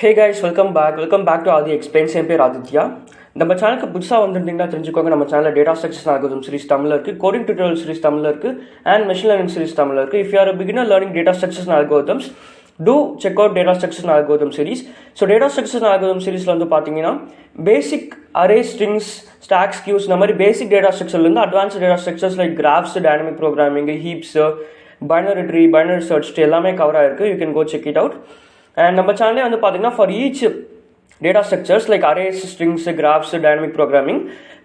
Hey guys, welcome back to Adi Explains. என் பேர் ஆதித்யா. நம்ம சேனலுக்கு புதுசாக வந்துருந்தீங்கன்னா தெரிஞ்சுக்கோங்க. நம்ம சேனலில் டேட்டா ஸ்ட்ரக்சர்ஸ் அல்காரிதம் சீரிஸ் தமிழில் இருக்குது, கோடிங் டியூட்டோரியல் சீரிஸ் தமிழில் இருக்குது, அண்ட் மெஷின் லேர்னிங் சீரிஸ் தமிழில் இருக்குது. If you are beginner learning data structures algorithms, do check out data structures and algorithm series. So data structures and algorithm series வந்து பார்த்தீங்கன்னா basic array strings, stacks, queues இந்த மாதிரி basic data ஸ்ட்ரக்சர்லேருந்து advanced data structures like graphs, dynamic programming, heaps, binary tree, binary search எல்லாமே cover ஆயிருக்கு. You can go check it out. And நம்ம சேனலே வந்து பார்த்தீங்கன்னா for each data structures like arrays, strings, graphs, dynamic programming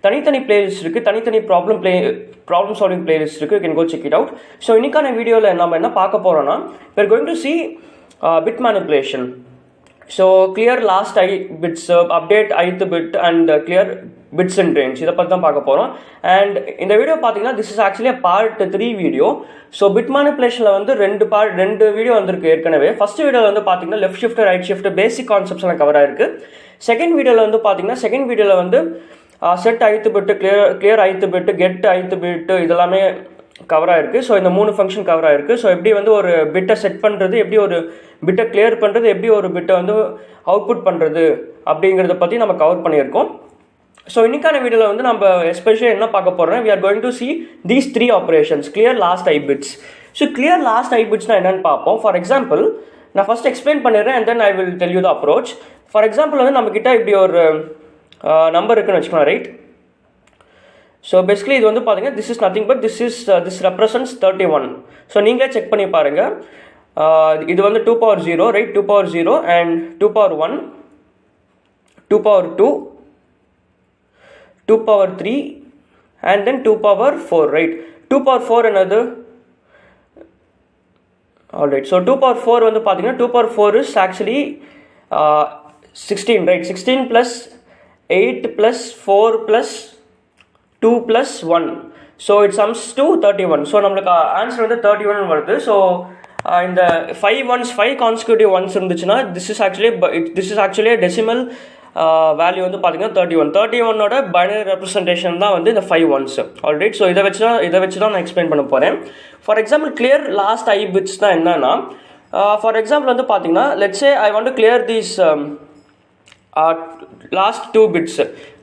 தனித்தனி playlist இருக்குது, தனித்தனி problem solving playlist இருக்குது. You can go check it out. So இன்னைக்கான வீடியோவில் நம்ம என்ன பார்க்க போகிறோம்னா, we are going to see bit manipulation. So clear last I bits, update ith bit and clear bits and range. இதை பற்றி தான் பார்க்க போகிறோம். அண்ட் இந்த வீடியோ பார்த்தீங்கன்னா this is actually a part 3 video. So bit மேனிப்புலேஷனில் வந்து ரெண்டு வீடியோ வந்திருக்கு ஏற்கனவே. ஃபர்ஸ்ட் வீடியோவில் வந்து பார்த்தீங்கன்னா left shift, right shift, basic concepts எல்லாம் கவர் ஆயிருக்கு. செகண்ட் வீடியோவில் வந்து set ith bit, clear ith bit, get ith bit இதெல்லாமே கவர் ஆயிருக்கு. ஸோ இந்த 3 ஃபங்க்ஷன் கவர் ஆயிருக்கு. ஸோ எப்படி வந்து ஒரு பிட்டை செட் பண்ணுறது, எப்படி ஒரு பிட்டை கிளியர் பண்ணுறது, எப்படி ஒரு பிட்டை வந்து அவுட்புட் பண்ணுறது அப்படிங்கிறத பற்றி நம்ம கவர் பண்ணியிருக்கோம். ஸோ இன்னைக்கான வீடியோவில் வந்து நம்ம எஸ்பெஷலி என்ன பார்க்க போகிறோம், we are going to see these 3 operations, clear last I bits. So clear last I bitsனா என்னன்னு பார்ப்போம். ஃபார் எக்ஸாம்பிள் நான் ஃபர்ஸ்ட் எக்ஸ்பிளைன் பண்ணிடுறேன் and then I will tell you the approach. For example வந்து நம்மக்கிட்ட இப்படி ஒரு நம்பர் இருக்குன்னு வச்சுக்கலாம், ரைட்? ஸோ பேசிக்கலி இது வந்து பார்த்தீங்கன்னா this is nothing but this represents 31. So நீங்களே செக் பண்ணி பாருங்கள். இது வந்து 2 power 0, right? 2 power 0 and 2 power 1, 2 power 2, 2 power 3 and then 2 power 4, right? 2 power 4 another. Alright, so 2 power 4 வந்து பார்த்தீங்கன்னா 2 power 4 is actually 16, right? 16 plus 8 plus 4 plus 2 plus 1. So it sums to 31. So நம்மளுக்கு answer வந்து 31 வருது. So இந்த 5 consecutive ones இருந்துச்சுன்னா this is actually a decimal value வந்து பார்த்தீங்கன்னா 31ஓட binary representation தான் வந்து இந்த 5 ones. ஆல்ரைட், ஸோ இதை வச்சு தான் நான் எக்ஸ்பிளைன் பண்ண போகிறேன். For example clear last I bits தான் என்னன்னா, ஃபார் எக்ஸாம்பிள் வந்து பார்த்தீங்கன்னா let's say I want to clear these last 2 bits.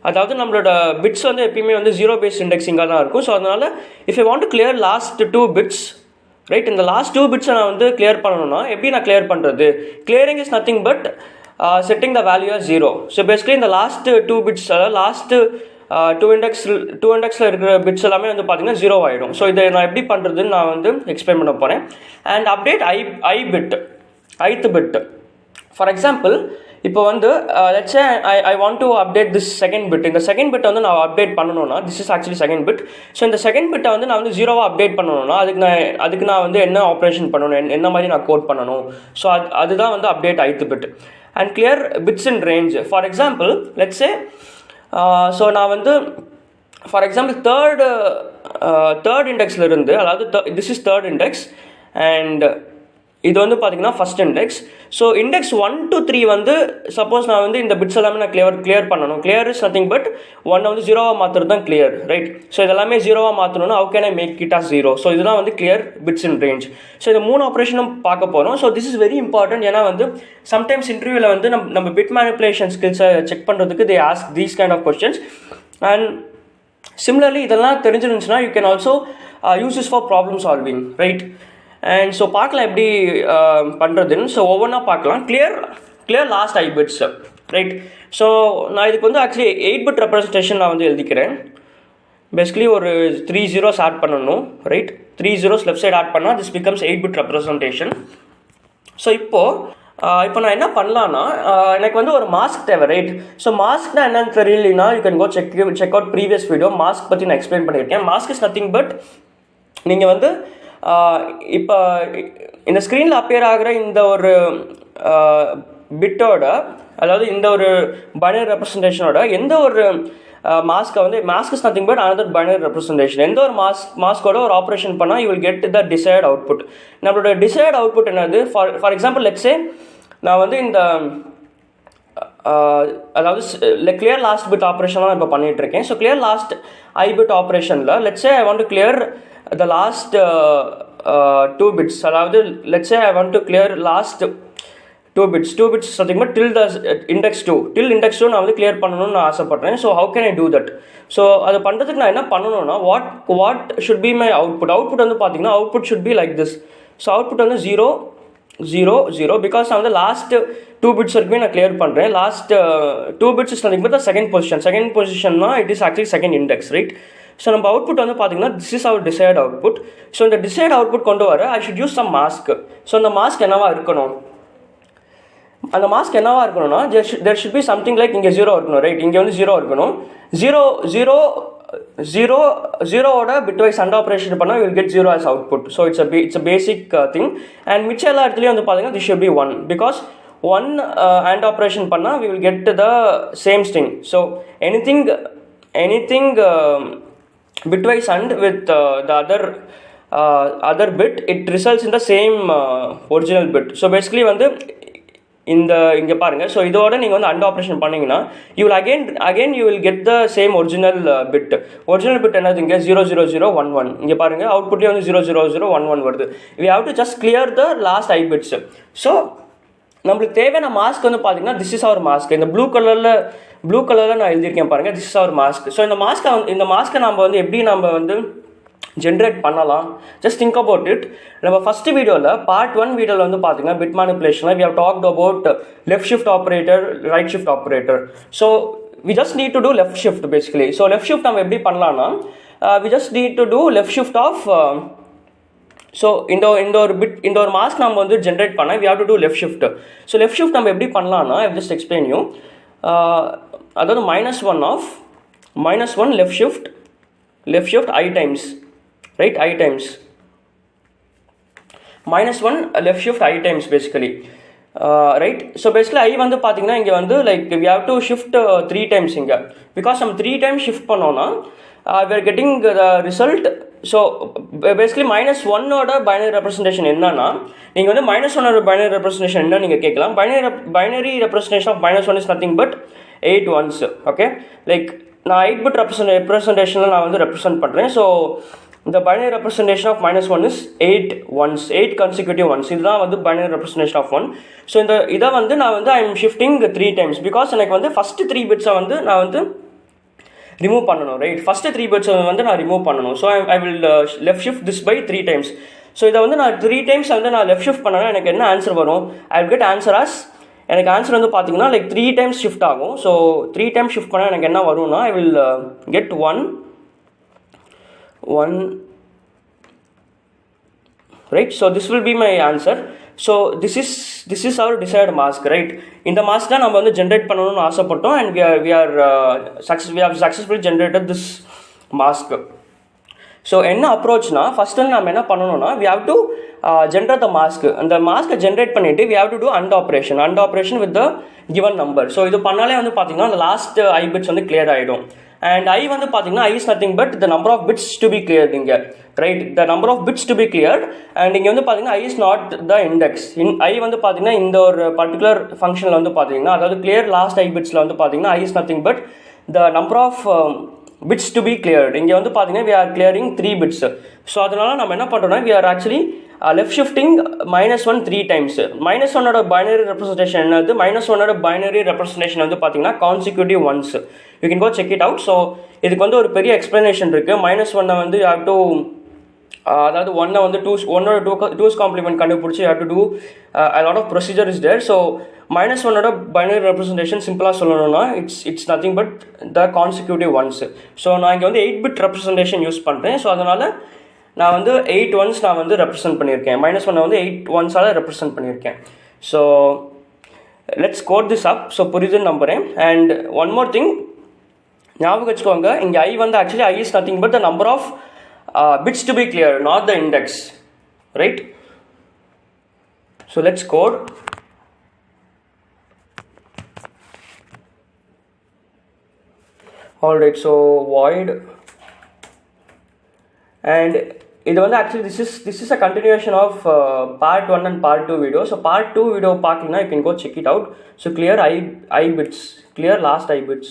அதாவது நம்மளோட பிட்ஸ் வந்து எப்பயுமே வந்து 0 பேஸ் இண்டெக்ஸிங்காக தான் இருக்கும். ஸோ அதனால் if I want to clear last 2 bits, right, இந்த லாஸ்ட் 2 bits நான் வந்து கிளியர் பண்ணணும்னா எப்படி நான் கிளியர் பண்ணுறது? Clearing is nothing but setting the value as 0. So basically இந்த லாஸ்ட் 2 bits, லாஸ்ட் 2 இண்டெக்ஸில் இருக்கிற பிட்ஸ் எல்லாமே வந்து பார்த்தீங்கன்னா 0 ஆகிடும். ஸோ இதை நான் எப்படி பண்ணுறதுன்னு நான் வந்து எக்ஸ்பிளைன் பண்ண போகிறேன். அண்ட் அப்டேட் ஐத் பிட். ஃபார் எக்ஸாம்பிள் இப்போ வந்து let's say I want to update this second bit. இந்த செகண்ட் பிட்டை வந்து நான் அப்டேட் பண்ணணும்னா this is actually second bit. So இந்த செகண்ட் பிட்டை வந்து நான் வந்து 0வாக அப்டேட் பண்ணணும்னா அதுக்கு நான் வந்து என்ன ஆப்ரேஷன் பண்ணணும், என்ன மாதிரி நான் கோட் பண்ணணும். ஸோ அதுதான் வந்து அப்டேட் ஐத் bit. And clear bits in range. For example let's say so நான் வந்து ஃபார் எக்ஸாம்பிள் தேர்ட் இண்டெக்ஸில் இருந்து, அதாவது this is third index and இது வந்து பார்த்தீங்கன்னா first index. So index 1 to 3 வந்து சப்போஸ் நான் வந்து இந்த பிட்ஸ் எல்லாமே நான் கிளியர் பண்ணணும். கிளியர் இஸ் நத்திங் பட் 1 வந்து 0வாக மாற்றுறது தான் கிளியர், ரைட்? ஸோ இதெல்லாமே 0வாக மாற்றணும்னா how can I make it as 0? So இதுதான் வந்து clear bits in range. So இந்த 3 ஆப்ரேஷனும் பார்க்க போகிறோம். So this is very important. ஏன்னா வந்து சம்டைம்ஸ் இன்டர்வியூவில் வந்து நம்ம பிட் மேனிப்புலேஷன் ஸ்கில்ஸை செக் பண்ணுறதுக்கு they ask these kind of questions. And similarly இதெல்லாம் தெரிஞ்சிருந்துச்சுன்னா you can also use this for problem solving, right? And so பார்க்கலாம் எப்படி பண்ணுறதுன்னு. ஸோ ஒவ்வொன்றா பார்க்கலாம். Clear last I bits, right? So நான் இதுக்கு வந்து ஆக்சுவலி 8 bit ரெப்ரஸன்டேஷன் நான் வந்து எழுதிக்கிறேன். பேசிக்கலி ஒரு 3 zeros ஆட் பண்ணணும், right? 3 zeros left side add பண்ணால் this becomes 8 bit representation. So இப்போ நான் என்ன பண்ணலான்னா, எனக்கு வந்து ஒரு மாஸ்க் தேவை, ரைட்? ஸோ மாஸ்க்னா என்னன்னு தெரியலனா you can go check out previous video. Mask பற்றி நான் எக்ஸ்பிளைன் பண்ணியிருக்கேன். மாஸ்க் இஸ் நத்திங் பட் நீங்கள் வந்து இப்போ இந்த ஸ்க்ரீனில் அப்பியர் ஆகிற இந்த ஒரு பிட்டோட, அதாவது இந்த ஒரு பைனரி ரெப்ரஸன்டேஷனோட எந்த ஒரு மாஸ்க்கை வந்து mask is nothing but another binary representation. எந்த ஒரு மாஸ்கோட ஒரு ஆப்ரேஷன் பண்ணால் you will get the desired output. நம்மளோட டிசைர்ட் அவுட்புட் என்னது? ஃபார் எக்ஸாம்பிள் லெட்ஸ் சே நான் வந்து இந்த அதாவது கிளியர் லாஸ்ட் பிட் ஆப்ரேஷன் தான் இப்போ பண்ணிட்டு இருக்கேன். So clear last I bit ஆப்ரேஷனில் let's say I want to clear the last 2 bits. அதாவது let's say I want to clear last 2 bits something but till the index 2 நான் வந்து clear பண்ணணும்னு நான் ஆசைப்படுறேன். So how can I do that? So அதை பண்ணுறதுக்கு நான் என்ன பண்ணணும்னா what should be my output வந்து பார்த்தீங்கன்னா output should be like this. So output வந்து 0 0 0 because நான் வந்து லாஸ்ட் 2 bits வரைக்குமே நான் clear பண்ணுறேன். Last 2 bits is nothing but the second position it is actually second index, right? So நம்ம output வந்து பார்த்தீங்கன்னா this is our desired output. So இந்த டிசைர்ட் அவுட்புட் கொண்டு வர I should use some mask. So அந்த mask என்னவா இருக்கணும்? அந்த மாஸ்க் என்னவா இருக்கணும்னா there should be something like இங்கே 0 இருக்கணும், ரைட்? இங்கே வந்து 0 இருக்கணும். 0 பிட்வைஸ் அண்ட் ஆப்ரேஷன் பண்ணால் will get 0 as output. So it's a basic thing. And மிச்ச எல்லா இடத்துலையும் வந்து பார்த்தீங்கன்னா this should B 1 because 1 and operation பண்ணால் we will get the same string. So anything bitwise and with the other bit, it results in the same original bit. So basically வந்து இங்கே பாருங்கள். So இதோட நீங்கள் வந்து அண்ட் ஆப்ரேஷன் பண்ணிங்கன்னா you will again you will get the same original bit. Original bit என்னது? இங்கே 0 0 0 1 1. இங்கே பாருங்கள் அவுட்புட்லேயே வந்து 0 0 0 1 1 வருது. we have to just clear the last I bits. So நம்மளுக்கு தேவையான மாஸ்க் வந்து பார்த்தீங்கன்னா திஸ் இஸ் அவர் மாஸ்க். இந்த ப்ளூ கலரில் நான் எழுதியிருக்கேன் பாருங்கள், this is our mask. So இந்த மாஸ்க்கை நம்ம வந்து எப்படி நம்ம வந்து ஜென்ரேட் பண்ணலாம்? Just think about it. நம்ம ஃபஸ்ட்டு வீடியோவில் பார்ட் 1 வீடியோவில் வந்து பார்த்தீங்கன்னா பிட் மேனிப்புலேஷனில் we have talked about left shift operator, right shift operator. So we just need to do left shift basically. So left shift நம்ம எப்படி பண்ணலாம்னா we just need to do left shift of so இந்த ஒரு mask நம்ம வந்து generate பண்ண we have to do left shift. So left shift நம்ம எப்படி பண்ணலாம்னா I just explain you. அதாவது -1 left shift I times, right? I times -1 left shift I times basically, right? So basically I வந்து பார்த்தீங்கன்னா இங்கே வந்து like we have to shift 3 times இங்கே because நம்ம 3 times shift பண்ணோம்னா we are getting the result. So basically -1ஓட binary representation என்னன்னா நீங்கள் வந்து -1ஓட பைனரி ரெப்ரஸன்டேஷன் என்ன நீங்கள் கேட்கலாம். Binary representation of -1 is nothing but 8 ones. Okay, like நான் 8 பிட் ரெப்ரஸன்டேஷனில் நான் வந்து ரெப்ரசென்ட் பண்ணுறேன். ஸோ இந்த binary representation of -1 is 8 ones, 8 consecutive ones. இதுதான் வந்து பைனரி ரெப்ரஸன்டேஷன் ஆஃப் 1. ஸோ இதை வந்து நான் வந்து I am shifting 3 times because எனக்கு வந்து ஃபஸ்ட்டு 3 பிட்ஸை வந்து நான் வந்து ரிமூவ் பண்ணணும், ரைட்? ஃபஸ்ட்டு 3 பிட்ஸை வந்து நான் ரிமூவ் பண்ணணும். So I will left shift this by 3 times. So இதை வந்து நான் 3 times வந்து நான் லெஃப்ட் ஷிஃப்ட் பண்ணேன்னா எனக்கு என்ன ஆன்சர் வரும்? I will get answer as எனக்கு ஆன்சர் வந்து பார்த்தீங்கன்னா லைக் 3 times ஷிஃப்ட் ஆகும். ஸோ 3 times ஷிஃப்ட் பண்ணால் எனக்கு என்ன வரும்னா ஐ will get 1 right? So this will be my answer. So this is our desired mask, right? இந்த மாஸ்க் தான் நம்ம வந்து ஜென்ரேட் பண்ணணும்னு ஆசைப்பட்டோம் and we have successfully generated this mask. So என்ன அப்ரோச்னா ஃபஸ்ட்டு வந்து நம்ம என்ன பண்ணணும்னா we have to generate the mask. அந்த மாஸ்க்கை ஜென்ரேட் பண்ணிவிட்டு we have to do AND operation with the given number. So இது பண்ணாலே வந்து பார்த்தீங்கன்னா அந்த லாஸ்ட் I bits வந்து கிளியர் ஆகிடும். And I வந்து பார்த்தீங்கன்னா I is nothing but the number of bits to be cleared இங்கே, right? the number of bits to be cleared. and இங்கே வந்து பார்த்தீங்கன்னா I is not the index. I வந்து பார்த்தீங்கன்னா இந்த ஒரு பர்டிகுலர் ஃபங்க்ஷனில் வந்து பார்த்தீங்கன்னா அதாவது clear last I bitsல வந்து பார்த்தீங்கன்னா I is nothing but the number of bits to be cleared. இங்கே வந்து பார்த்தீங்கன்னா we are clearing 3 bits. So அதனால நம்ம என்ன பண்ணுறோம்னா we are actually left shifting -1 3 times. -1ஓட பைனரி ரெப்ரஸன்டேஷன் என்னது? -1ஓட பைனரி ரெப்ரஸன்டேஷன் வந்து பார்த்தீங்கன்னா consecutive ones. You can go check it out. So இதுக்கு வந்து ஒரு பெரிய எக்ஸ்ப்ளனேஷன் இருக்குது. -1 வந்து யூ ஹேவ் டு அதாவது 1 வந்து 2's காம்ப்ளிமெண்ட் கண்டுபிடிச்சி you have to do a lot of procedure is there. So -1ஓட பைனரி ரெப்ரஸன்டேஷன் சிம்பிளாக சொல்லணும்னா it's nothing but the consecutive ones. So நான் இங்கே வந்து 8 பிட் ரெப்ரஸன்டேஷன் யூஸ் பண்ணுறேன். ஸோ அதனால் நான் வந்து 8 ones நான் வந்து ரெப்ரசென்ட் பண்ணியிருக்கேன். -1 வந்து 8 ones-ஆல் ரெப்ரசென்ட் பண்ணியிருக்கேன். So let's code this up. So புரியுதுன்னு நம்புகிறேன். அண்ட் ஒன் மோர் திங் ஞாபகம் வச்சுக்கோங்க, இங்கே I வந்து actually I is nothing but the number of bits to be clear, not the index, right? So let's code. Alright, so void and இது வந்து actually this is a continuation of part 1 and part 2 video. So part 2 video பார்க்கலனா you can go check it out. So clear I bits, clear last I bits,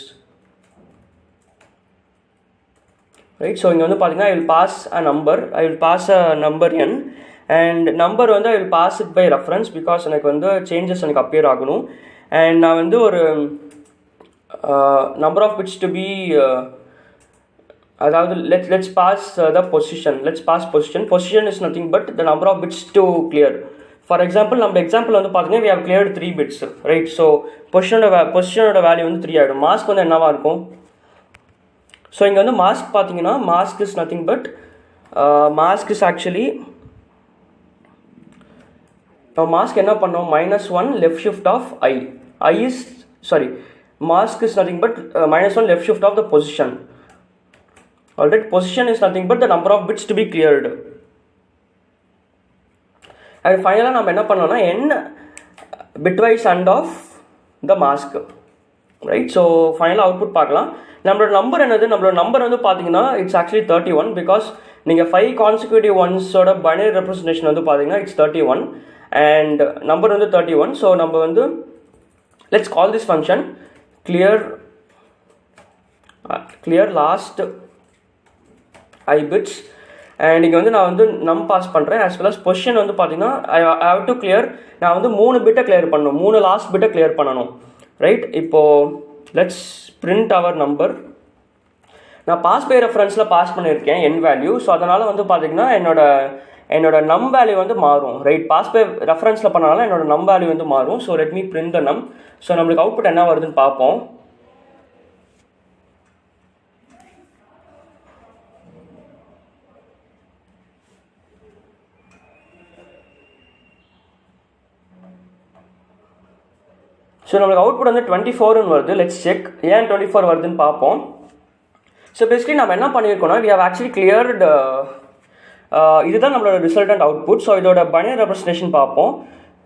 right? So இங்கே வந்து பார்த்தீங்கன்னா I will pass a number n and number வந்து I will pass it by reference because எனக்கு வந்து changes எனக்கு appear ஆகணும். And நான் வந்து ஒரு number of bits to be அதாவது let's pass the position. Let's pass position. Position is nothing but the number of bits to clear. For example, நம்ம example வந்து பார்த்தீங்கன்னா we have cleared 3 bits, right? So பொசிஷனோட value வந்து 3 ஆகிடும். Mask வந்து என்னவாக இருக்கும்? ஸோ இங்கே வந்து மாஸ்க் பார்த்தீங்கன்னா mask is nothing but mask is actually mask என்ன பண்ணோம்? -1 left shift of I is sorry mask is nothing but -1 left shift of the position. Alright, position is nothing but the number of bits to be cleared. And finally நம்ம என்ன பண்ணோம்னா n bitwise AND of the mask, right? So final output பார்க்கலாம். நம்மளோட number என்னது? நம்மளோட number வந்து பார்த்தீங்கன்னா it's actually 31 because நீங்கள் 5 கான்சிக்யூட்டிவ் ஒன்ஸோட பைனரி ரெப்ரசன்டேஷன் வந்து பார்த்தீங்கன்னா இட்ஸ் 31 அண்ட் நம்பர் வந்து 31. ஸோ நம்ம வந்து let's call this function clear last I bits. And இங்கே வந்து நான் வந்து நம் பாஸ் பண்ணுறேன் as well as பொசிஷன் வந்து பார்த்தீங்கன்னா I have to clear. நான் வந்து 3 பிட்டை கிளியர் பண்ணணும், 3 லாஸ்ட் பிட்டை கிளியர் பண்ணணும், ரைட்? இப்போது லெட்ஸ் பிரிண்ட் அவர் நம்பர். நான் பாஸ் பை ரெஃபரன்ஸில் பாஸ் பண்ணியிருக்கேன் n வேல்யூ. ஸோ அதனால் வந்து பார்த்தீங்கன்னா என்னோட நம் வேல்யூ வந்து மாறும், ரைட்? பாஸ் பை ரெஃபரன்ஸில் பண்ணனால என்னோட நம் வேல்யூ வந்து மாறும். ஸோ லெட் மீ பிரிண்ட் த நம். ஸோ நம்மளுக்கு அவுட்புட் என்ன வருதுன்னு பார்ப்போம். ஸோ நம்மளுக்கு அவுட்புட் வந்து 24ன்னு வருது. லெட்ஸ் செக் ஏன் 24 வருதுன்னு பார்ப்போம். ஸோ பேசிக்கலி நம்ம என்ன பண்ணியிருக்கோம்னா we have actually cleared இதுதான் நம்மளோட ரிசல்டன்ட் அவுட்புட். ஸோ இதோட பைனரி ரெப்ரசன்டேஷன் பார்ப்போம்,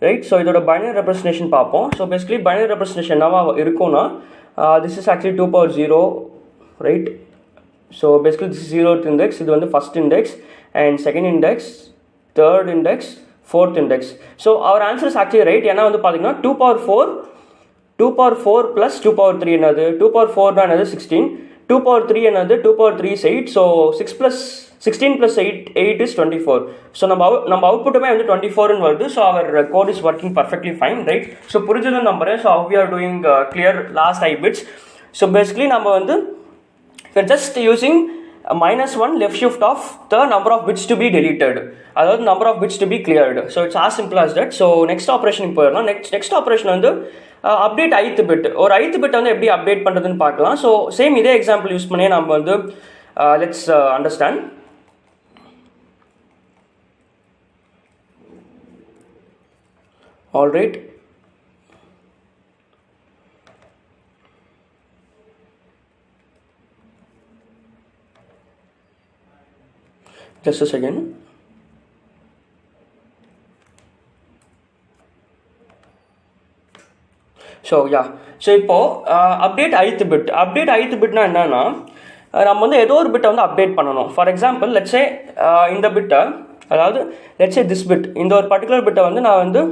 ரைட்? ஸோ இதோட பைனரி ரெப்ரசன்டேஷன் பார்ப்போம். ஸோ பேசிக்கலி பைனரி ரெப்ரசன்டேஷன் என்னவா இருக்கும்னா this is actually 2 power 0, right? So basically this is 0th index, இது வந்து first index and second index, third index, fourth index. So our answer is actually right. ஏன்னா வந்து பார்த்தீங்கன்னா 2 power 4 plus 2 power 3 என்னது? 2 power 4 தான் என்னது? 16. 2 power 3 என்னது? 2 power 3 is 8. So 16 plus 8 is 24. So நம்ம அவுட்புட்டுமே வந்து 24ன்னு வருது. So our code is working perfectly fine, right? So புரிஞ்சதுன்னு நம்புறேன். So how we are doing clear last I bits. So basically நம்ம வந்து we're just using -1 left shift of the number of bits to be deleted, அதாவது number of bits to be cleared. So it's as simple as that. So next ஆப்ரேஷனுக்கு போயிடலாம். Next operation வந்து update ith bit. ஒரு ith bit வந்து எப்படி update பண்ணுறதுன்னு பார்க்கலாம். So same இதே எக்ஸாம்பிள் யூஸ் பண்ணி நம்ம வந்து let's understand. Alright, just a second. So இப்போது அப்டேட் ith பிட்னா என்னன்னா நம்ம வந்து ஏதோ ஒரு பிட்டை வந்து அப்டேட் பண்ணணும். ஃபார் எக்ஸாம்பிள் லெட்ஸே இந்த பிட்டை, அதாவது லெட்ஸே திஸ் பிட், இந்த ஒரு பர்டிகுலர் பிட்டை வந்து நான் வந்து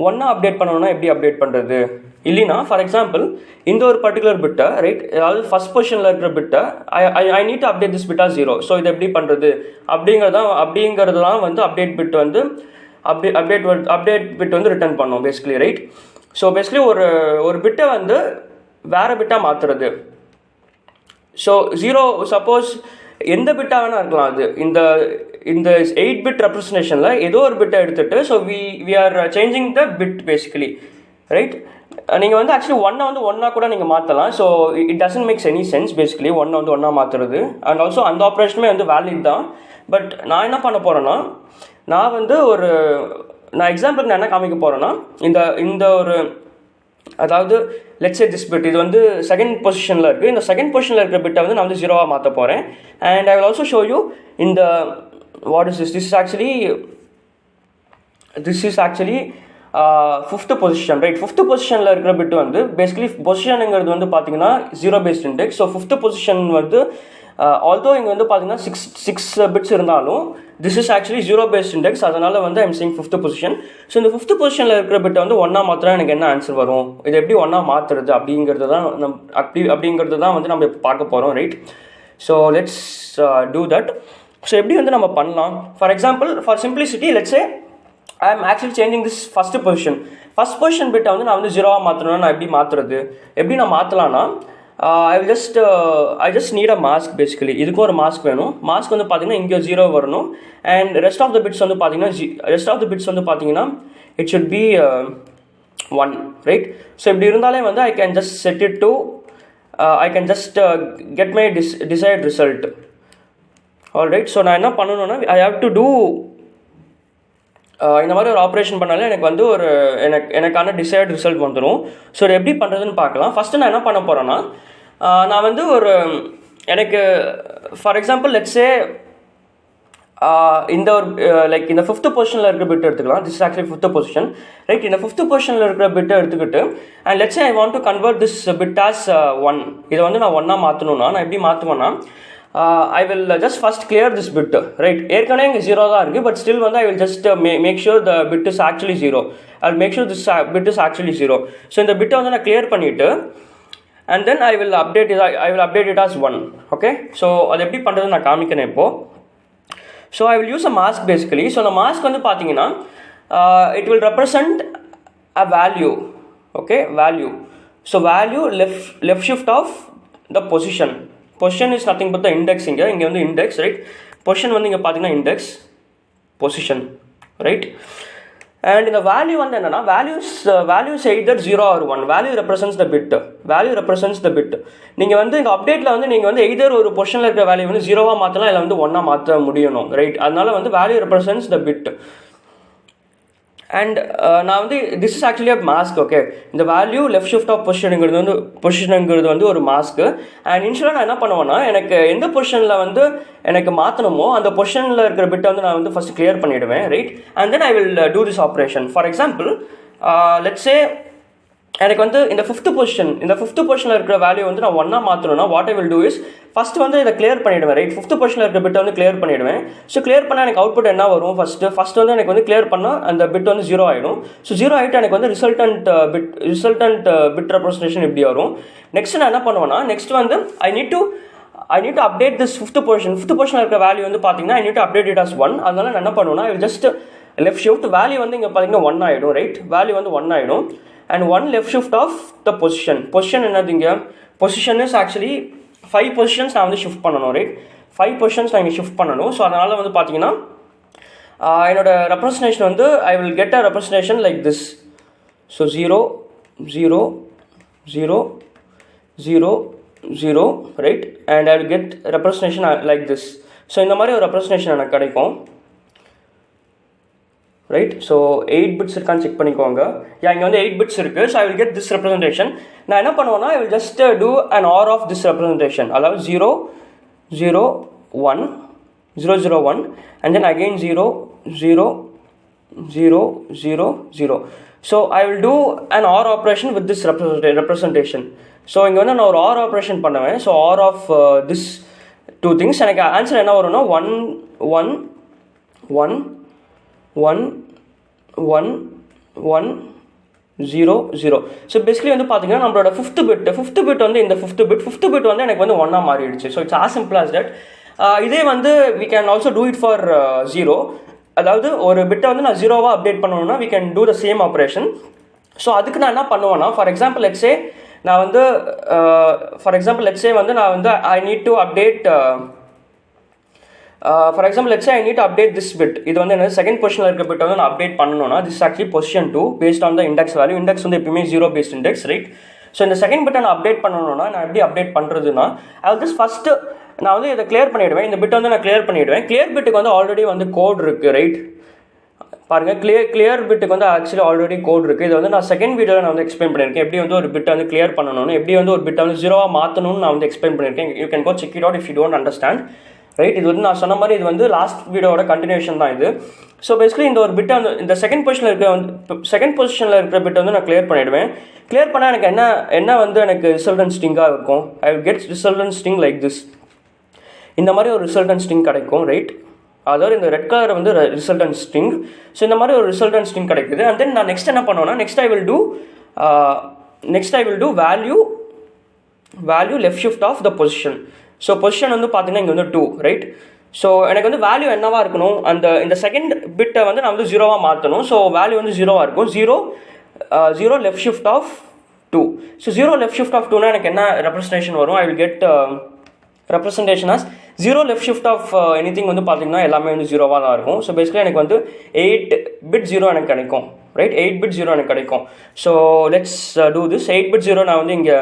ஒன்றா அப்டேட் பண்ணணும்னா எப்படி அப்டேட் பண்ணுறது? இல்லைனா ஃபார் எக்ஸாம்பிள் இந்த ஒரு பர்டிகுலர் பிட்டை, ரைட், அதாவது ஃபஸ்ட் பொசிஷனில் இருக்கிற பிட்டை I need to update this பிட்டா 0. ஸோ இது எப்படி பண்ணுறது அப்படிங்கிறதுலாம் வந்து அப்டேட் பிட் வந்து அப்டேட் பிட் வந்து ரிட்டர்ன் பண்ணோம் பேசிக்கலி, ரைட்? ஸோ பேசிக்கலி ஒரு பிட்டை வந்து வேறு பிட்டாக மாற்றுறது. ஸோ 0 சப்போஸ் எந்த பிட்டாக வேணால் இருக்கலாம். அது இந்த 8 பிட் ரெப்ரசன்டேஷனில் ஏதோ ஒரு பிட்டை எடுத்துகிட்டு so we are changing the bit basically, right? நீங்கள் வந்து ஆக்சுவலி ஒன்றை வந்து ஒன்றா கூட நீங்கள் மாற்றலாம். So it doesn't makes any sense basically ஒன்றை வந்து ஒன்றா மாற்றுறது. அண்ட் ஆல்சோ அந்த ஆப்ரேஷனுமே வந்து வேலிட் தான். பட் நான் என்ன பண்ண போகிறேன்னா நான் எக்ஸாம்பிளுக்கு நான் என்ன காமிக்க போகிறேன்னா இந்த ஒரு, அதாவது லெட்ஸ் சே திஸ் பிட், இது வந்து செகண்ட் பொசிஷனில் இருக்குது. இந்த செகண்ட் பொசிஷனில் இருக்கிற பிட்டை வந்து நான் வந்து 0வாக மாற்ற போகிறேன். And I will also show you இந்த what is this is actually fifth position, right? Fifth பொசிஷனில் இருக்கிற பிட்டு வந்து பேசிக்கலி பொசிஷனுங்கிறது வந்து பார்த்தீங்கன்னா 0 based index. So fifth position வந்து ஆல்தோ இங்கே வந்து பார்த்தீங்கன்னா 6 பிட்ஸ் இருந்தாலும் this is actually 0 based index. அதனால் வந்து I'm saying fifth position. So இந்த ஃபிஃப்த்து பொசிஷனில் இருக்கிற பிட்டை வந்து ஒன்றா மாத்திரம் எனக்கு என்ன ஆன்சர் வரும், இது எப்படி ஒன்றா மாற்றுறது அப்படிங்கிறது தான் வந்து நம்ம பார்க்க போகிறோம், right? So let's do that. So எப்படி வந்து நம்ம பண்ணலாம், for example for simplicity let's say I am actually changing this first position பிட்டை வந்து நான் வந்து ஜீரோவாக மாற்றணும்னா நான் எப்படி நான் மாற்றலான்னா I just need a mask basically. இதுக்கு ஒரு மாஸ்க் வேணும். மாஸ்க் வந்து பார்த்தீங்கன்னா இங்கே 0 வரணும். And rest of the bits வந்து பார்த்தீங்கன்னா it should be 1, right? So இப்படி இருந்தாலே வந்து I can just set it to I can just get my desired result. Alright, so நான் என்ன பண்ணணும்னா I have to do இந்த மாதிரி ஒரு ஆப்ரேஷன் பண்ணாலே எனக்கு வந்து எனக்கான டிசைர்ட் ரிசல்ட் வந்துடும். ஸோ இது எப்படி பண்ணுறதுன்னு பார்க்கலாம். ஃபஸ்ட்டு நான் என்ன பண்ண போகிறேன்னா நான் வந்து எனக்கு ஃபார் எக்ஸாம்பிள் லெட்ஸே இந்த ஒரு லைக் இந்த 5th பொசிஷனில் இருக்கிற பிட் எடுத்துக்கலாம். This is actually 5th position, right? இந்த 5th பொசிஷனில் இருக்கிற பிட்டை எடுத்துக்கிட்டு and let's say I want to convert this bit as 1. இதை வந்து நான் 1 மாற்றணும்னா நான் எப்படி மாற்றுவேன்னா I will just first clear this bit, right? ஏற்கனவே இங்கே 0 தான் இருக்குது, பட் ஸ்டில் வந்து I will just make sure the bit is actually 0. I will make sure this bit is actually 0. So இந்த பிட்டை வந்து நான் clear பண்ணிவிட்டு and then I will update it as 1. Okay, so அது எப்படி பண்ணுறது நான் காமிக்கிறேன் இப்போது. So I will use a mask basically. So அந்த மாஸ்க் வந்து பார்த்தீங்கன்னா it will represent a value. Okay, value. So value left shift of the position. Position is nothing but the index. இங்கே வந்து index, right? Position வந்து இங்கே பார்த்தீங்கன்னா index, position, right? And இந்த value வந்து என்னன்னா values either 0 or 1. Value represents the bit. நீங்கள் வந்து இந்த அப்டேட்டில் வந்து நீங்கள் வந்து either ஒரு பொசிஷனில் இருக்கிற வேல்யூ வந்து 0வாக மாற்றலாம், இல்லை வந்து 1ஆக மாற்ற முடியணும், ரைட்? அதனால வந்து value represents the bit. And நான் வந்து this is actually a mask. Okay, இந்த வேல்யூ லெஃப்ட் ஷிஃப்ட் ஆஃப் பொசிஷனுங்கிறது வந்து ஒரு மாஸ்க்கு. அண்ட் இன்ஷுவலாக நான் என்ன பண்ணுவேன்னா எனக்கு எந்த பொசிஷனில் வந்து எனக்கு மாற்றணுமோ அந்த பொசிஷனில் இருக்கிற பிட்டை வந்து நான் வந்து ஃபஸ்ட்டு கிளியர் பண்ணிவிடுவேன், ரைட்? And then I will do this operation. For example let's say எனக்கு வந்து இந்த 5th பொசிஷனில் இருக்கிற வேல்யூ வந்து நான் 1ஆக மாற்றணும்னா what I will do is first வந்து இதை கிளியர் பண்ணிவிடுவேன், ரைட்? 5th பொசிஷனில் இருக்கிற பிட்டை வந்து கிளியர் பண்ணிவிடுவேன். ஸோ கிளியர் பண்ணால் எனக்கு அவுட்புட் என்ன வரும்? ஃபஸ்ட்டு வந்து எனக்கு வந்து கிளியர் பண்ணால் அந்த பிட் வந்து 0 ஆகிடும். ஸோ 0 ஆகிட்டு எனக்கு வந்து ரிசல்டன்ட் பிட் ரெப்ரசன்டேஷன் இப்படி வரும். நெக்ஸ்ட் நான் என்ன பண்ணுவேன்னா நெக்ஸ்ட் வந்து I need to update this 5th பொசிஷனில் இருக்கிற வேல்யூ வந்து பார்த்தீங்கன்னா ஐ need to update it as 1. அதனால நான் என்ன பண்ணுவேன்னா I just left shift value வந்து இங்கே பார்த்தீங்கன்னா 1 ஆகிடும், ரைட்? வேல்யூ வந்து 1 ஆகிடும். And 1 left shift of the position என்னது இங்கே பொசிஷன் இஸ் ஆக்சுவலி 5 பொசிஷன்ஸ் நான் வந்து ஷிஃப்ட் பண்ணணும், ரைட்? 5 பொசிஷன்ஸ் நான் இங்கே ஷிஃப்ட் பண்ணணும். ஸோ அதனால் வந்து பார்த்தீங்கன்னா என்னோட ரெப்ரசன்டேஷன் வந்து I will get a representation like this. So 0 0 0 0 0, right? And I will get representation like this. So இந்த மாதிரி ஒரு ரெப்ரசன்டேஷன் எனக்கு கிடைக்கும், ரைட்? ஸோ 8 பிட்ஸ் இருக்கான்னு செக் பண்ணிக்கோங்க. இங்கே வந்து 8 பிட்ஸ் இருக்குது. So I will get this representation. நான் என்ன பண்ணுவேன்னா I will just do an OR of this representation. அதாவது 0 0 1 0 0 1 and then again 0 0 0 0 0. So I will do an OR operation with this representation. So இங்கே வந்து நான் ஒரு ஆர் ஆப்ரேஷன் பண்ணுவேன். So OR of this 2 things எனக்கு ஆன்சர் என்ன வரும்னா 1 1 1 1 1 1 0 0. So basically வந்து பார்த்தீங்கன்னா நம்மளோட 5th பிட் வந்து இந்த 5th பிட் வந்து எனக்கு வந்து 1ஆக மாறிடுச்சு. So it's as simple as that. இதே வந்து we can also do it for 0. அதாவது ஒரு பிட்டை வந்து நான் 0வாக அப்டேட் பண்ணணும்னா we can do the same operation. So அதுக்கு நான் என்ன பண்ணுவேன்னா ஃபார் எக்ஸாம்பிள் லெட்ஸே நான் வந்து I need to update for example let's I need update this bit. இது வந்து என்ன செகண்ட் பொசிஷனில் இருக்க பிட் வந்து நான் அப்டேட் பண்ணணும்னா this actually position 2 based on the index value. Index வந்து எப்பயுமே 0 பேஸ்ட் இண்டெக்ஸ், ரைட்? ஸோ இந்த செகண்ட் பிட்டை நான் அப்டேட் பண்ணணும்னா நான் எப்படி அப்டேட் பண்ணுறதுன்னா அது ஜஸ்ட் ஃபஸ்ட்டு நான் வந்து இதை கிளியர் பண்ணிவிடுவேன். இந்த பிட்டை வந்து நான் கிளியர் பண்ணிவிடுவேன். கிளியர் பிட்டுக்கு வந்து ஆல்ரெடி வந்து கோட் இருக்குது, ரைட்? பாருங்கள், கிளியர் பிட்டுக்கு வந்து ஆக்சுவலி ஆல்ரெடி கோட் இருக்குது. இது வந்து நான் செகண்ட் வீடியோவில் நான் வந்து எக்ஸ்பிளைன் பண்ணியிருக்கேன். எப்படி வந்து ஒரு பிட்டை வந்து கிளியர் பண்ணணும்னு, எப்படி வந்து ஒரு பிட்டை வந்து 0வாக மாற்றணும்னு நான் வந்து எக்ஸ்பிளைன் பண்ணியிருக்கேன். You can go check it out if you don't understand, right? இது வந்து நான் சொன்ன மாதிரி இது வந்து லாஸ்ட் வீடியோட கண்டினியூஷன் தான் இது. ஸோ பேசிக்கலி இந்த ஒரு பிட்டை வந்து இந்த செகண்ட் பொசிஷனில் இருக்கிற பிட்டை வந்து நான் கிளியர் பண்ணிவிடுவேன். கிளியர் பண்ணால் எனக்கு என்ன வந்து எனக்கு ரிசல்டன்ட் ஸ்ட்ரிங்காக இருக்கும். I will get resultant string like this. இந்த மாதிரி ஒரு ரிசல்டன்ட் ஸ்ட்ரிங் கிடைக்கும், ரைட்? அதாவது இந்த ரெட் கலர் வந்து ரிசல்டன்ட் ஸ்ட்ரிங். ஸோ இந்த மாதிரி ஒரு ரிசல்டன்ட் ஸ்ட்ரிங் கிடைக்குது. அண்ட் தென் நான் நெக்ஸ்ட் என்ன பண்ணுவேன்னா next I will do value left shift of the position. So position வந்து பார்த்தீங்கன்னா இங்கே வந்து 2, ரைட்? ஸோ எனக்கு வந்து வேல்யூ என்னவா இருக்கணும், இந்த செகண்ட் பிட்டை வந்து நான் வந்து ஜீரோவாக மாற்றணும். ஸோ வேல்யூ வந்து ஜீரோவாக இருக்கும். Zero left shift of 2. So zero left shift of 2னா எனக்கு என்ன ரெப்ரஸன்டேஷன் வரும்? I will get representation as zero left shift of anything வந்து பார்த்தீங்கன்னா எல்லாமே வந்து ஜீரோவாக தான் இருக்கும். ஸோ பேசிக்கலி எனக்கு வந்து 8 பிட் ஜீரோ எனக்கு கிடைக்கும், ரைட்? 8 பிட் ஜீரோ எனக்கு கிடைக்கும். So let's do this. 8 bit zero நான் வந்து இங்கே,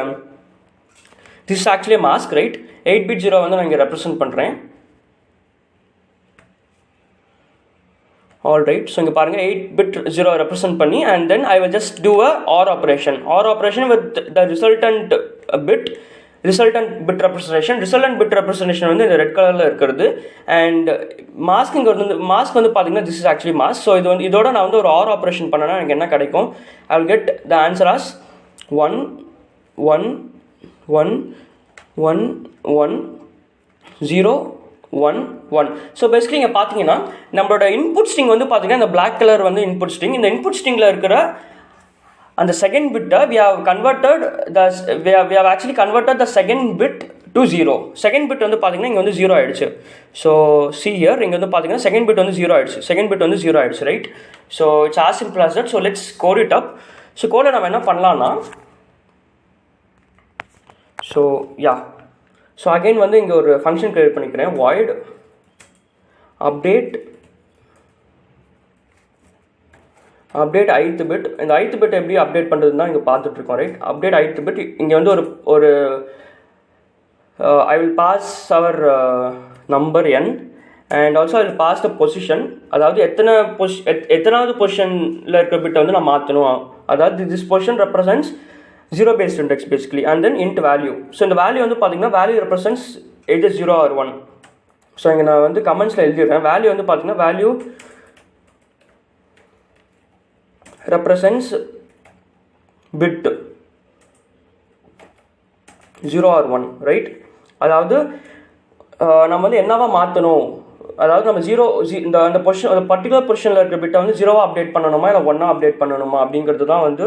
this is actually mask, right? 8 bit zero வந்து நான் இங்கே ரெப்ரசென்ட் பண்ணுறேன். All right. ஸோ இங்கே பாருங்கள், 8 பிட் ஜீரோ ரெப்ரசென்ட் பண்ணி, and then I will just do OR operation with the resultant bit representation வந்து இந்த ரெட் கலரில் இருக்கிறது. அண்ட் மாஸ்க் இங்கே வந்து மாஸ்க் வந்து பார்த்தீங்கன்னா this is actually mask. So இதோட நான் வந்து ஒரு ஆர் ஆப்ரேஷன் பண்ணேன்னா எனக்கு என்ன கிடைக்கும்? ஐ will get the answer as 1 1 1 1 1 0 1 1. So basically இங்கே பார்த்தீங்கன்னா நம்மளோட இன்புட் ஸ்ட்ரிங் வந்து பார்த்தீங்கன்னா இந்த பிளாக் கலர் வந்து இன்புட் ஸ்ட்ரிங். இந்த இன்புட் ஸ்ட்ரிங்கில் இருக்கிற அந்த செகண்ட் பிட்டை we have actually converted the second bit to 0. Second bit வந்து பார்த்தீங்கன்னா இங்கே வந்து 0 ஆயிடுச்சு. ஸோ see here, இங்கே வந்து பார்த்தீங்கன்னா செகண்ட் பிட் வந்து 0 ஆயிடுச்சு. செகண்ட் பிட் வந்து 0 ஆயிடுச்சு, right? So it's as simple as that. So let's code it up. So கோடில் நம்ம என்ன பண்ணலாம்னா, ஸோ யா, ஸோ அகைன் வந்து இங்கே ஒரு ஃபங்க்ஷன் கிரியேட் பண்ணிக்கிறேன், void update ith bit. இந்த ith bit எப்படி அப்டேட் பண்ணுறதுன்னு தான் இங்கே பார்த்துட்ருக்கோம், ரைட்? Update ith bit. இங்கே வந்து ஒரு I will pass our number n and also I will pass the position. அதாவது எத்தனாவது பொசிஷனில் இருக்கிற பிட்டை வந்து நான் மாற்றணும். அதாவது this position represents zero based index basically, and then int value. So இந்த வேல்யூ வந்து பார்த்தீங்கன்னா value represents either 0 or 1. So இங்கே நான் வந்து கமெண்ட்ஸில் எழுதிடுறேன். வேல்யூ வந்து பார்த்தீங்கன்னா value represents bit 0 or 1, right? அதாவது நம்ம வந்து என்னவா மாற்றணும், அதாவது நம்ம இந்த பொசிஷன், பர்டிகுலர் பொசிஷனில் இருக்கிற பிட்டை வந்து 0வாக அப்டேட் பண்ணணுமா இல்லை 1ஆக அப்டேட் பண்ணணுமா அப்படிங்கிறது தான் வந்து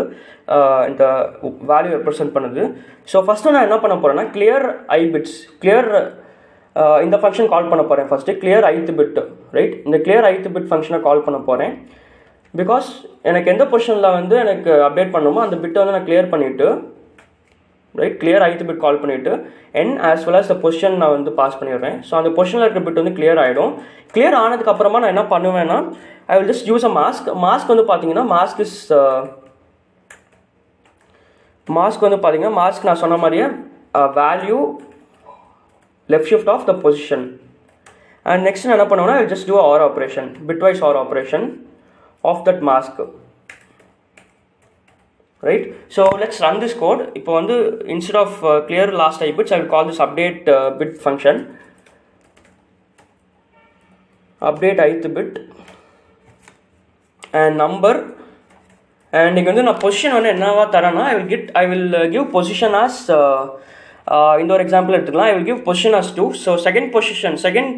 இந்த வேல்யூ ரெப்ரசென்ட் பண்ணுது. ஸோ ஃபஸ்ட்டு நான் என்ன பண்ண போகிறேன்னா, கிளியர் ஐ பிட்ஸ், இந்த ஃபங்க்ஷன் கால் பண்ண போகிறேன். First clear ith bit, right? இந்த கிளியர் ith bit ஃபங்க்ஷனை கால் பண்ண போகிறேன். பிகாஸ் எனக்கு எந்த பொசிஷனில் வந்து எனக்கு அப்டேட் பண்ணணுமோ அந்த பிட்டை வந்து நான் கிளியர் பண்ணிவிட்டு, ரைட், கிளியர் ith bit கால் பண்ணிவிட்டு n as well as the position நான் வந்து பாஸ் பண்ணிடுறேன். ஸோ அந்த பொசிஷனில் இருக்கிற பிட் வந்து கிளியர் ஆகிடும். கிளியர் ஆனதுக்கப்புறமா நான் என்ன பண்ணுவேன்னா, I will just use a mask வந்து பார்த்தீங்கன்னா மாஸ்க் நான் சொன்ன மாதிரியே value left shift of the position. And next நான் என்ன பண்ணுவேன்னா, I will just do OR operation, bitwise OR operation of that mask, right? So let's run this code. இப்போ வந்து instead of clear last I bits, I will call this update bit function, update ith bit and number. and இங்க வந்து நான் position வந்து என்னவா தரேன்னா, I will give position as இந்த ஒரு example எடுத்துக்கலாம். I will give position as 2. So second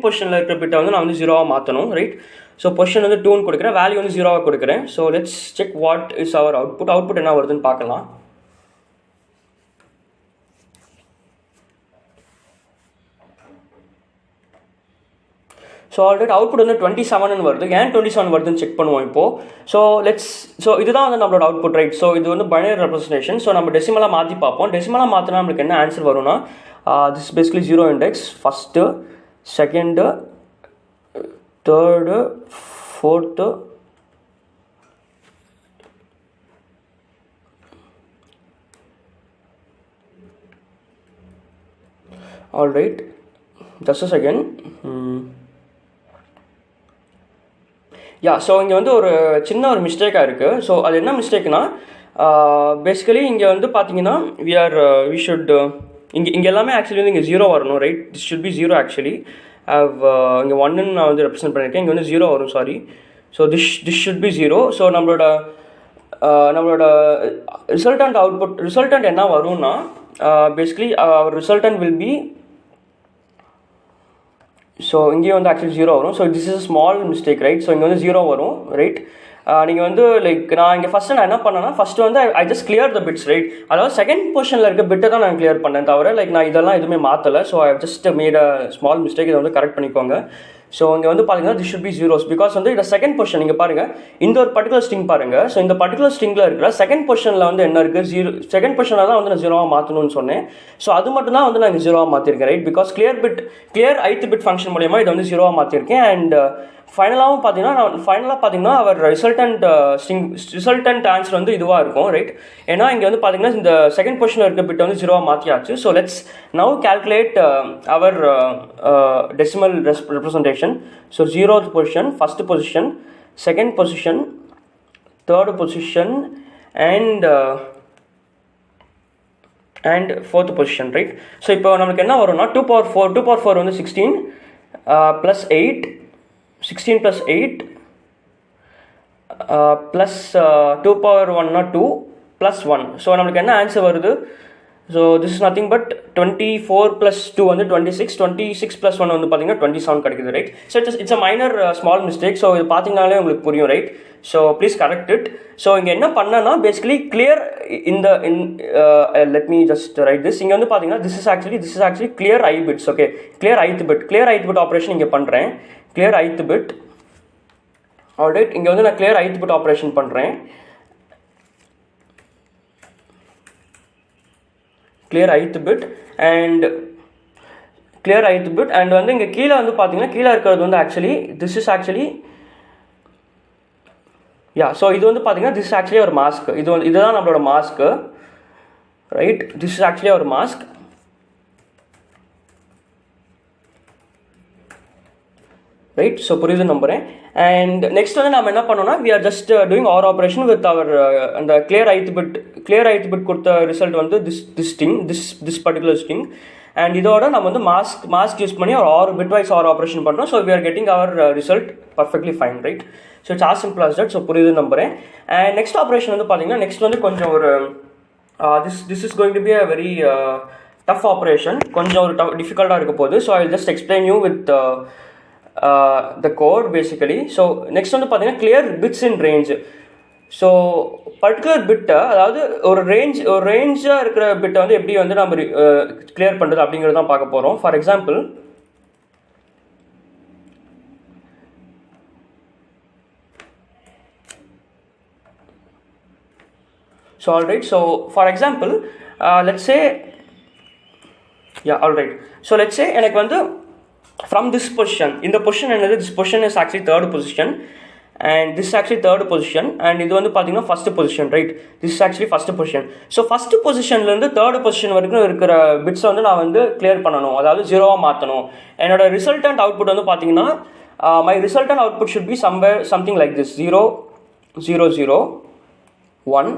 பொசிஷனில் இருக்கிற பிட்டை வந்து நான் வந்து 0வாக மாற்றணும், ரைட்? ஸோ பொசிஷன் வந்து 2ன்னு கொடுக்குறேன், வேல்யூ வந்து 0வாக கொடுக்குறேன். So let's check what is our output என்ன வருதுன்னு பார்க்கலாம். ஸோ ஆல்ரெடி அவுட்புட் வந்து 27 வருது. ஏன் 27 வருதுன்னு செக் பண்ணுவோம் இப்போது. ஸோ இதுதான் வந்து நம்மளோட அவுட்புட், ரைட்? ஸோ இது வந்து பைனரி ரெப்ரசன்டேஷன். ஸோ நம்ம டெசிமலாக மாற்றி பார்ப்போம். டெசிமலாக மாற்றினா நம்மளுக்கு என்ன ஆன்சர் வரும்னா, this basically 0 index, first, second, third, fourth, all right, just a second. Yeah, so இங்கே வந்து ஒரு சின்ன ஒரு மிஸ்டேக்காக இருக்குது. ஸோ அது என்ன மிஸ்டேக்னா, பேசிக்கலி இங்கே வந்து பார்த்தீங்கன்னா வி ஷுட் இங்கே எல்லாமே ஆக்சுவலி வந்து இங்கே 0 வரணும், right? This should B 0 actually. இங்கே 1ன்னு நான் வந்து ரெப்ரசென்ட் பண்ணியிருக்கேன், இங்கே வந்து 0 வரும், sorry. So this should B 0. So நம்மளோட ரிசல்டன்ட் என்ன வரும்னா, basically resultant will be, so இங்கேயும் வந்து ஆக்சுவலி 0 வரும். So this is small mistake, right? So இங்கே வந்து 0 வரும், ரைட்? நீங்கள் வந்து லைக் நான் இங்கே ஃபஸ்ட்டு நான் என்ன பண்ணேன்னா ஃபஸ்ட்டு வந்து I just clear the bits right. அதாவது செகண்ட் பொசிஷனில் இருக்க பிட்டை தான் நான் கிளியர் பண்ணேன் தவிர லைக் நான் இதெல்லாம் எதுவுமே மாற்றலை. So I just made a small mistake. இதை வந்து கரெக்ட் பண்ணிக்கோங்க. ஸோ இங்கே வந்து பார்த்தீங்கன்னா this should be zeros because வந்து இந்த செகண்ட் பொசிஷன் நீங்கள் பாருங்கள், இந்த ஒரு பர்டிகுலர் ஸ்ட்ரிங் பாருங்கள். ஸோ இந்த பர்டிகுலர் ஸ்ட்ரிங்கில் இருக்கிற செகண்ட் பொசிஷனில் வந்து என்ன இருக்குது, ஜீரோ. செகண்ட் பொசிஷனில் தான் வந்து நான் ஜீரோவாக மாற்றணும்னு சொன்னேன். ஸோ அது மட்டும் தான் வந்து நான் ஜீரோவாக மாற்றிருக்கேன் right. Because clear ith bit function மூலியமாக இதை வந்து ஜீரோவாக மாற்றிருக்கேன். அண்ட் ஃபைனலாகவும் பார்த்தீங்கன்னா அவர் ரிசல்டன்ட் ஆன்சர் வந்து இதுவாக இருக்கும் ரைட். ஏன்னா இங்கே வந்து பார்த்தீங்கன்னா இந்த செகண்ட் பொசிஷனில் இருக்க பிட் வந்து ஜீரோவாக மாற்றியாச்சு. So let's now calculate our decimal representation. So 0th position, first position, second position, third position and 4th position right. So இப்போ நமக்கு என்ன வரும்னா 2 power 4 வந்து 16 + 8, 16 + 8 ப்ளஸ் 2 power 1 2 + 1. ஸோ நம்மளுக்கு என்ன ஆன்சர் வருது? So this is nothing but 24 + 2 வந்து 26, 26 + 1 வந்து பார்த்தீங்கன்னா 27 கிடைக்குது right. So it's a minor small mistake. So இது பார்த்தீங்கனாலே உங்களுக்கு புரியும் right. So please correct it. So இங்கே என்ன பண்ணனா basically clear let me just right this. இங்கே வந்து பார்த்தீங்கன்னா this is actually clear i bits. Okay, clear ith bit operation இங்கே பண்ணுறேன். Clear ith bit. ஆல்ரைட், இங்கே வந்து நான் கிளியர் ith பிட் ஆப்ரேஷன் பண்ணுறேன். clear ith bit and வந்து இங்கே கீழே வந்து பார்த்தீங்கன்னா கீழே இருக்கிறது வந்து actually this is actually so இது வந்து பார்த்தீங்கன்னா திஸ் இஸ் ஆக்சுவலி ஒரு மாஸ்க். இதுதான் நம்மளோட mask right. This is actually ஒரு மாஸ்க் ரைட். ஸோ புரியுது நம்புறேன். அண்ட் நெக்ஸ்ட் வந்து நம்ம என்ன பண்ணோம்னா we are just doing OR operation with our அந்த clear ith bit கொடுத்த ரிசல்ட் வந்து this particular string. அண்ட் இதோட நம்ம வந்து மாஸ்க் யூஸ் பண்ணி ஒரு bitwise OR operation பண்ணுறோம். So we are getting our result perfectly fine right. So it's as simple as that. So புரியுது நம்புறேன். அண்ட் நெக்ஸ்ட் ஆப்ரேஷன் வந்து பார்த்தீங்கன்னா நெக்ஸ்ட் வந்து கொஞ்சம் ஒரு this is going to be a very tough operation. கொஞ்சம் ஒரு டிஃபிகல்ட்டாக இருக்க போகுது. So I will just explain you with the code basically. So next வந்து பார்த்தீங்கன்னா clear bits in range. So particular பிட்டை, அதாவது ஒரு ரேஞ்சாக இருக்கிற பிட்டை வந்து எப்படி வந்து நம்ம கிளியர் பண்ணுறது அப்படிங்கிறது தான் பார்க்க போகிறோம். For example so alright, so for example let's say alright, so let's say எனக்கு வந்து from this position, in the position என்னது, this position is actually third position and this is actually third position and இது வந்து பார்த்தீங்கன்னா first position right. this is actually first position. so first positionலேருந்து third position வரைக்கும் இருக்கிற பிட்ஸை வந்து நான் வந்து clear பண்ணணும், அதாவது ஜீரோவாக மாற்றணும். என்னோட ரிசல்டன்ட் அவுட்புட் வந்து பார்த்தீங்கன்னா my resultant output should be something like this: 0 0 0 1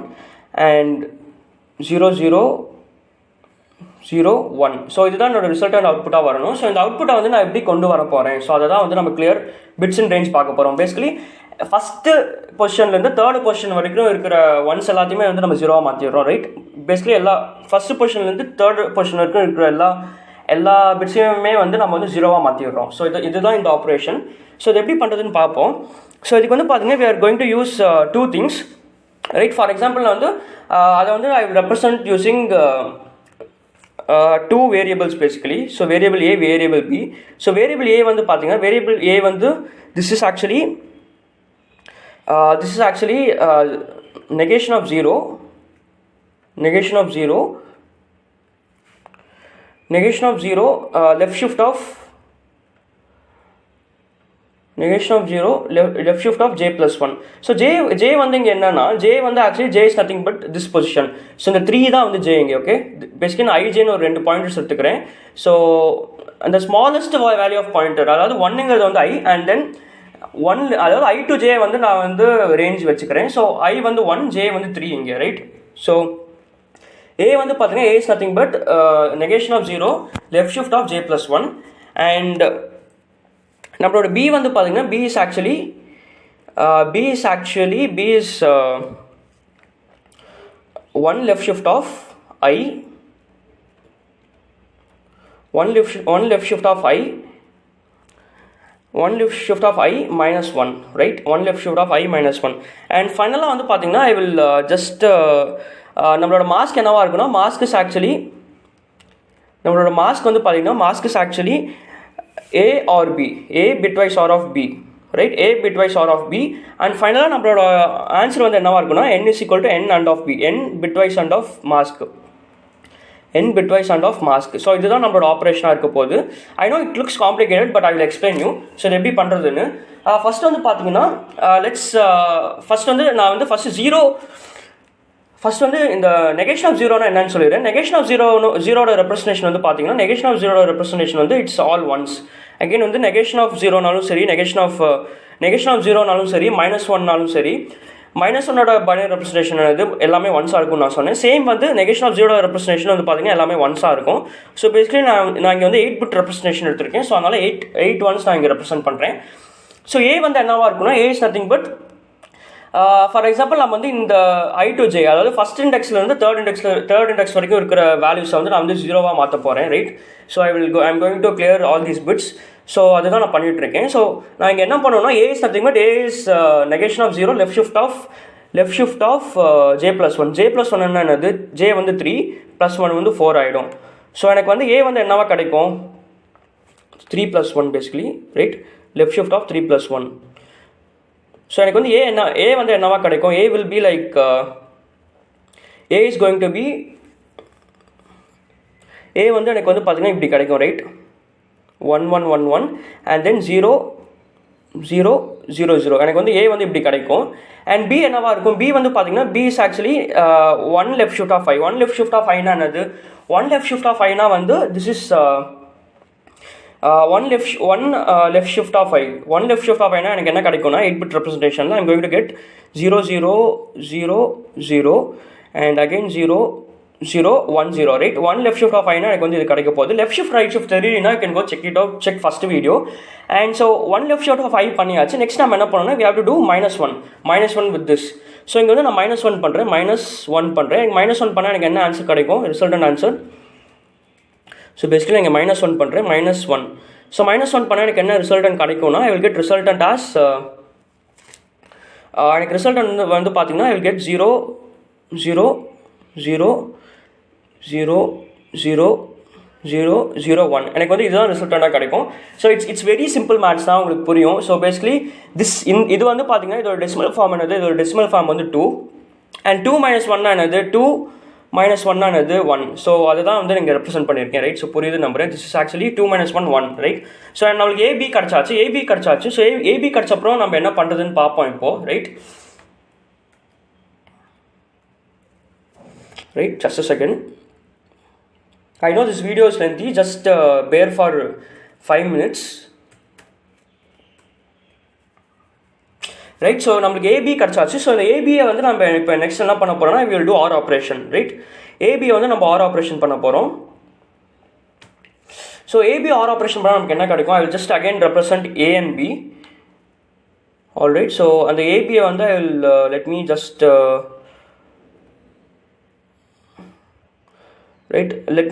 and 0 0 0 1. So இதுதான் என்னோட ரிசல்டன்ட் அவுட்புட்டாக வரணும். ஸோ இந்த அவுட்புட்டை வந்து நான் எப்படி கொண்டு வர போகிறேன், ஸோ அதை தான் வந்து நம்ம கிளியர் பிட்ஸ் இன் ரேஞ்ச் பார்க்க போகிறோம். பேசிக்கலி ஃபஸ்ட்டு பொசிஷன்லேருந்து தேர்ட் பொசிஷன் வரைக்கும் இருக்கிற ஒன்ஸ் எல்லாத்தையுமே வந்து நம்ம ஜீரோவாக மாற்றிடுறோம் ரைட். பேசிக்கலி ஃபஸ்ட்டு பொசிஷன்லேருந்து தேர்ட் பொசிஷன் வரைக்கும் இருக்கிற எல்லா பிட்ஸையுமே வந்து நம்ம வந்து ஜீரோவாக மாற்றிடுறோம். ஸோ இதுதான் இந்த ஆப்ரேஷன். ஸோ இது எப்படி பண்ணுறதுன்னு பார்ப்போம். ஸோ இதுக்கு வந்து பார்த்தீங்கன்னா we are going to use two things right. For example வந்து அதை வந்து I will represent using two variables basically. so variable a, variable b. so variable a வந்து பார்த்தீங்கன்னா variable a வந்து this is actually negation of 0 left shift of left shift of j plus 1. So j வந்து இங்கே என்னன்னா j வந்து actually j is nothing but this position. So இந்த 3 தான் வந்து j இங்கே. ஓகே, பேசிக்கலி நான் ijன்னு ஒரு 2 பாயிண்டர்ஸ் எடுத்துக்கிறேன். ஸோ அந்த ஸ்மாலஸ்ட் வேல்யூ ஆஃப் பாயிண்டர், அதாவது 1ங்கிறது வந்து i அண்ட் தென் 1, அதாவது i to j வந்து நான் வந்து ரேஞ்ச் வச்சுக்கிறேன். ஸோ i வந்து 1, j வந்து 3 இங்கே ரைட். ஸோ a வந்து பார்த்தீங்கன்னா a is nothing but negation of 0 left shift of j plus 1 and நம்மளோட b வந்து பார்த்தீங்கன்னா b is 1 left shift of i, 1 left shift of i, 1 left shift of I minus 1, right? 1 left shift of I minus 1. And ஃபைனலாக வந்து பார்த்தீங்கன்னா ஐ will just நம்மளோட mask என்னவா இருக்குன்னா mask is actually நம்மளோட மாஸ்க் வந்து பார்த்தீங்கன்னா mask is actually A or B, A bitwise or of B, right? A bitwise or of B. And ஃபைனலாக நம்மளோட ஆன்சர் வந்து என்னவா இருக்குன்னா n is equal to n and of B, n bitwise and of mask, n bitwise and of mask. So இதுதான் நம்மளோட ஆப்ரேஷனாக இருக்க போகுது. I know it looks complicated, but I will explain you. So இது எப்படி பண்ணுறதுன்னு ஃபஸ்ட் வந்து பார்த்தீங்கன்னா first வந்து நான் வந்து ஃபஸ்ட் வந்து இந்த நெகேஷன் ஆஃப் ஜீரோனா என்னன்னு சொல்லிடுறேன். நெகேஷன் ஆஃப் ஜீரோட ரெப்ரஸன்டேஷன் வந்து பார்த்தீங்கன்னா நெகேஷன் ஆஃப் ஜீரோட ரெப்ரஸன்டேஷன் வந்து இட்ஸ் ஆல் ஒன்ஸ். அகெயின் வந்து நெகேஷன் ஆஃப் ஜீரோனாலும் சரி, நெகேஷன் ஆஃப் ஜீரோனாலும் சரி, -1னாலும் சரி, -1ஓட பைனரி ரெப்ரஸன்டேஷன் வந்து எல்லாமே ஒன்ஸாக இருக்கும்னு நான் சொன்னேன். சேம் வந்து நெகேஷன் ஆஃப் ஜீரோட ரெப்ரஸன்டேஷன் வந்து பார்த்தீங்கன்னா எல்லாமே ஒன்ஸாக இருக்கும். ஸோ பேசிக்கலி நான் இங்கே வந்து 8 பிட் ரெப்ரஸன்டேஷன் எடுத்திருக்கேன். ஸோ அதனால் 8 ஒன்ஸ் நான் இங்கே ரெப்ரசென்ட் பண்ணுறேன். ஸோ ஏ வந்து என்னவா இருக்குன்னா A is nothing but for example நம்ம வந்து இந்த I to J, அதாவது ஃபஸ்ட் இண்டெக்ஸ்லேருந்து தேர்ட் இண்டெக்ஸ் வரைக்கும் இருக்கிற வேல்யூஸை வந்து நான் வந்து 0வாக மாற்ற போகிறேன், ரைட்? So I'm going to clear all these bits. So அதுதான் நான் பண்ணிட்டு இருக்கேன். ஸோ நான் இங்கே என்ன பண்ணுவேன்னா A is nothing but A is negation of zero left shift of J+1. J+1 என்னது? J வந்து 3 +1 வந்து 4 ஆகிடும். ஸோ எனக்கு வந்து ஏ வந்து என்னவா கிடைக்கும்? 3+1 basically, right? Left shift of 3+1. So எனக்கு வந்து ஏ வந்து என்னவா கிடைக்கும்? A will be like A is going to be A வந்து எனக்கு வந்து பார்த்தீங்கன்னா இப்படி கிடைக்கும், ரைட்? 1 1 1 1 and then 0 0 0 0. எனக்கு வந்து ஏ வந்து இப்படி கிடைக்கும். அண்ட் பி என்னவா இருக்கும்? பி வந்து பார்த்தீங்கன்னா B is actually 1 left shift of I. 1 left shift of I னா என்னது? 1 left shift of I னா வந்து this is 1 left shift of I. 1 left shift of I னா எனக்கு என்ன கிடைக்கும்னா 8 bit representation I'm going to get 0 0 0 0 and again 0 0 1 0, right? 1 left shift of I னா எனக்கு வந்து இது கிடைக்க போகுது. left shift right shift தெரியலனா you can go check it out, check first video. And so 1 left shift of I பண்ணியாச்சு. Next நம்ம என்ன பண்ணணும்னா we have to do -1 with this. So இங்கே வந்து நான் -1 பண்ணுறேன், -1 பண்ணுறேன். -1 பண்ணால் எனக்கு என்ன ஆன்சர் கிடைக்கும்? Resultant answer. ஸோ பேசிக்கலி இங்கே -1 பண்ணுறேன், -1. ஸோ -1 பண்ணால் எனக்கு என்ன ரிசல்டன்ட் கிடைக்கும்னா ஐ வில் கெட் ரிசல்டன்ட் ஆஸ் எனக்கு ரிசல்டன்ட் வந்து பார்த்தீங்கன்னா ஐ வில் கெட் 0 0 0 0 0 0 0 1. எனக்கு வந்து இதுதான் ரிசல்டண்டாக கிடைக்கும். So it's very simple maths தான், உங்களுக்கு புரியும். ஸோ பேசிக்கலி இது வந்து பார்த்தீங்கன்னா இதோட டெசிமல் ஃபார்ம் என்னது? இதோட டெசிமல் ஃபார்ம் வந்து 2 அண்ட் 2 - 1 என்னது? 2 - 1 என்னது? 1. ஸோ அதுதான் வந்து நீங்கள் ரெப்ரசென்ட் பண்ணியிருக்கேன், ரைட்? ஸோ புரியுது நம்புறேன். This is actually 2 - 1 1, right? So நம்மளுக்கு ஏபி கிடச்சாச்சு. ஸோ ஏபி கிடச்சப்பறம் நம்ம என்ன பண்ணுறதுன்னு பார்ப்போம் இப்போது, right? Just a second. I know this video is lengthy, just bear for 5 minutes. Right? So நம்மளுக்கு ஏபி கிடச்சாச்சு. ஸோ இந்த ஏபியை வந்து நம்ம இப்போ நெக்ஸ்ட் என்ன பண்ண போகிறோம்னா we will do OR operation, right? ஏபியை வந்து நம்ம OR ஆப்ரேஷன் பண்ண போகிறோம். ஸோ ஏபி OR ஆப்ரேஷன் பண்ணால் நமக்கு என்ன கிடைக்கும்? I will just again represent A and B. Alright, so அந்த ஏபியை வந்து I will let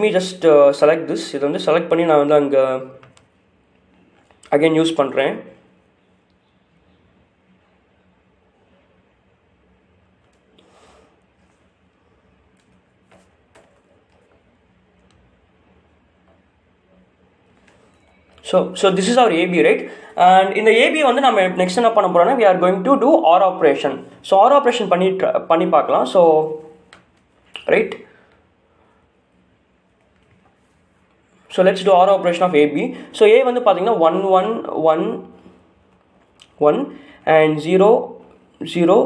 me just select this. இதை வந்து செலக்ட் பண்ணி நான் வந்து அங்கே அகைன் யூஸ் பண்ணுறேன். So this is our AB, right? And in the AB வந்து நம்ம நெக்ஸ்ட் என்ன பண்ண போறோம்னா we are going to do OR operation. So OR operation பண்ணி பார்க்கலாம். So right, so let's do OR operation of AB. So A வந்து பாத்தீங்கன்னா 1 1 1 1 and 0 0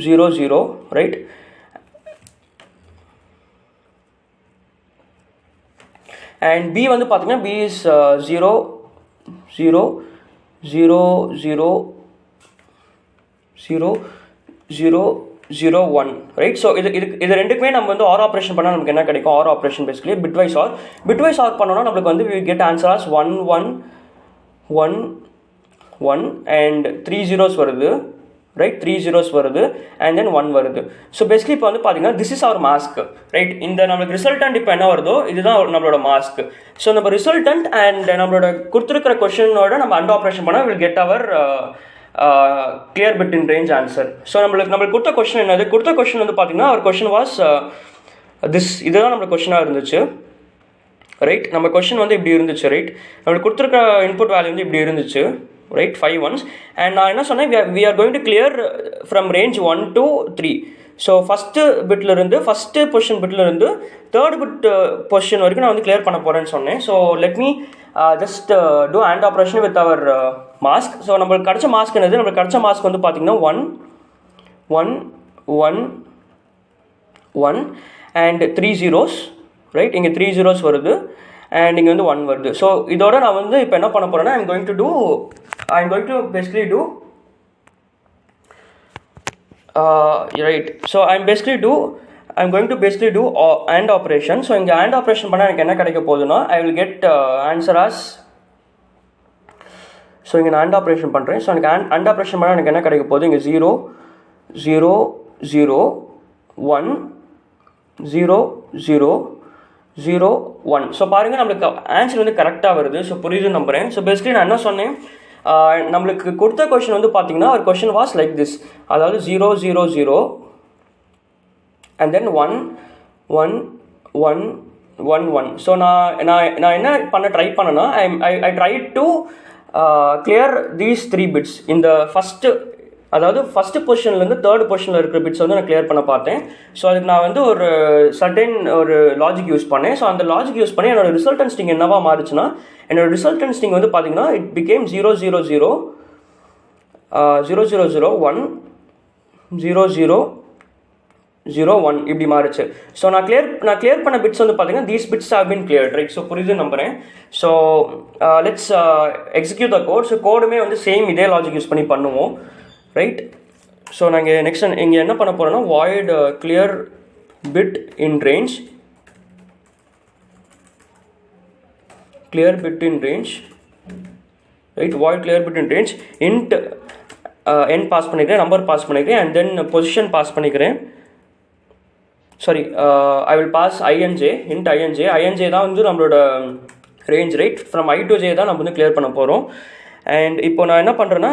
0 0, right? And B வந்து பார்த்தீங்கன்னா B is 0 0 0 0 0 0 0 1, right? ஸோ இது ரெண்டுக்குமே நம்ம வந்து OR ஆப்ரேஷன் பண்ணால் நமக்கு என்ன கிடைக்கும்? OR operation basically bitwise OR பண்ணோம்னா நம்மளுக்கு வந்து we get answer as 1 1 1 1 and 3 zeros வருது, ரைட் 3 zeros வருது அண்ட் தென் 1 வருது. ஸோ பேசிக்கலி இப்போ வந்து பார்த்தீங்கன்னா this is our mask right. இந்த நம்மளுக்கு ரிசல்டன்ட் இப்போ என்ன வருதோ இதுதான் நம்மளோட மாஸ்க். ஸோ நம்ம ரிசல்டன்ட் அண்ட் நம்மளோட கொடுத்துருக்கிற கொஷனோட நம்ம அண்ட் ஆப்ரேஷன் பண்ணால் will get our clear bit in range answer. So நம்மளுக்கு கொடுத்த கொஷின் என்னது, கொடுத்த கொஷின் வந்து பார்த்தீங்கன்னா அவர் கொஷின் வாஸ் இதுதான் நம்மளுக்கு கொஷினாக இருந்துச்சு ரைட். நம்ம கொஷின் வந்து இப்படி இருந்துச்சு ரைட். நம்மளுக்கு கொடுத்துருக்க இன்புட் வேல்யூ வந்து இப்படி இருந்துச்சு ரைட் 5 ones. அண்ட் நான் என்ன சொன்னேன், we are going to clear from range 1 to 3. So first பிட்லேருந்து ஃபஸ்ட்டு பொசிஷன் பிட்லேருந்து தேர்ட் பிட் பொசிஷன் வரைக்கும் நான் வந்து கிளியர் பண்ண போகிறேன்னு சொன்னேன். So let me just do AND operation with our mask. So நம்மளுக்கு கிடச்ச மாஸ்க் என்னது, நம்மளுக்கு கிடச்ச மாஸ்க் வந்து பார்த்திங்கன்னா 1 1 1 1 அண்ட் 3 zeros ரைட். இங்கே 3 zeros வருது அண்ட் இங்கே வந்து 1 வருது. ஸோ இதோட நான் வந்து இப்போ என்ன பண்ண போகிறேன்னா I'm going to basically do right. So I'm going to basically do AND operation. So இங்கே AND ஆப்ரேஷன் பண்ணால் எனக்கு என்ன கிடைக்க போகுதுன்னா I will get answer as. So இங்கே நான் AND ஆப்ரேஷன் பண்ணுறேன். ஸோ எனக்கு AND ஆப்ரேஷன் பண்ணால் எனக்கு என்ன கிடைக்க போகுது, இங்கே 0 0 0 1 0 0 0 1. ஸோ பாருங்கள் நம்மளுக்கு ஆன்சர் வந்து கரெக்டாக வருது. ஸோ புரியுதுன்னு நம்புகிறேன். ஸோ பேசிக்கலி நான் என்ன சொன்னேன், நம்மளுக்கு கொடுத்த கொஷின் வந்து பார்த்தீங்கன்னா ஒரு கொஷின் வாஸ் லைக் திஸ், அதாவது 0 0 0 அண்ட் தென் 1 1 1 1 1. ஸோ நான் என்ன பண்ண ட்ரை பண்ணேன்னா I try to clear these 3 bits இந்த ஃபஸ்ட்டு பொசிஷன்லேருந்து தேர்ட் பொசிஷனில் இருக்கிற பிட்ஸ் வந்து நான் கிளியர் பண்ண பார்த்தேன். ஸோ அதுக்கு நான் வந்து ஒரு சர்டன் ஒரு லாஜிக் யூஸ் பண்ணேன். ஸோ அந்த லாஜிக் யூஸ் பண்ணி என்னோட ரிசல்டன் ஸ்ட்ரிங் என்னவா மாறுச்சுன்னா, என்னோட ரிசல்டன் ஸ்ட்ரிங் வந்து பார்த்தீங்கன்னா இட் பிகேம் 0 0 0 0 0 0 1 0 0 0 1 இப்படி மாறுச்சு. ஸோ நான் கிளியர் பண்ண பிட்ஸ் வந்து பார்த்தீங்கன்னா these bits have been cleared right. So புரியுது நம்புகிறேன். So let's execute the code. So கோடுமே வந்து சேம் இதே லாஜிக் யூஸ் பண்ணி பண்ணுவோம் ரைட். ஸோ நாங்கள் நெக்ஸ்ட் இங்கே என்ன பண்ண போகிறோன்னா void clear bit in range right. void clear bit in range int n pass பண்ணிக்கிறேன், நம்பர் பாஸ் பண்ணிக்கிறேன் அண்ட் தென் பொசிஷன் பாஸ் பண்ணிக்கிறேன். Sorry I will pass int inj தான் வந்து நம்மளோட range right. From I to j தான் நம்ம வந்து clear பண்ண போகிறோம். அண்ட் இப்போ நான் என்ன பண்ணுறேன்னா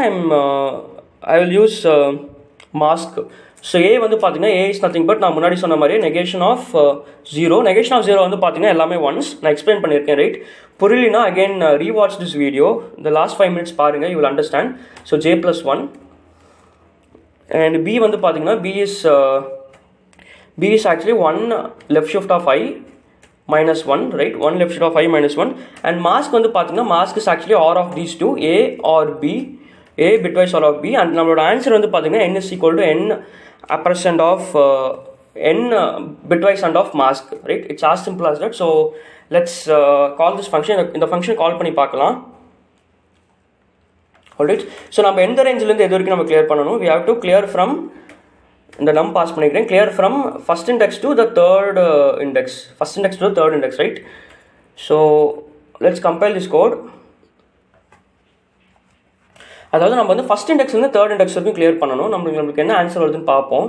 I will use mask. So A வந்து பார்த்தீங்கன்னா A இஸ் நத்திங் பட் நான் முன்னாடி சொன்ன மாதிரியே நெகேஷன் ஆஃப் 0 வந்து பார்த்தீங்கன்னா எல்லாமே ஒன்ஸ் நான் எக்ஸ்பிளைன் பண்ணியிருக்கேன் ரைட். புரியலனா அகெயின் ரீவாட்ச் திஸ் வீடியோ, இந்த லாஸ்ட் 5 minutes பாருங்கள், you will understand. So J+1 and B வந்து பார்த்தீங்கன்னா B is actually 1 left shift of I minus 1 right, 1 left shift of I minus 1 and mask வந்து பார்த்தீங்கன்னா mask is actually or of these two, A or B, A bitwise or of B. and நம்மளோட answer வந்து பார்த்தீங்கன்னா n is equal to n appercent of n bitwise and of mask right. It's as simple as that. So let's call this function. இந்த function கால் பண்ணி பார்க்கலாம். alright. So நம்ம எந்த ரேஞ்சிலேருந்து எது வரைக்கும் நம்ம கிளியர் பண்ணணும், we have to clear from இந்த நம் பாஸ் பண்ணிக்கிறேன், clear from first index to the third index right. So let's compile this code. அதாவது நம்ம வந்து ஃபஸ்ட் இண்டெக்ஸ்லேருந்து தேர்ட் இண்டெக்ஸ் வரைக்கும் கிளியர் பண்ணணும். நம்மளுக்கு என்ன ஆன்சர் வருதுன்னு பார்ப்போம்.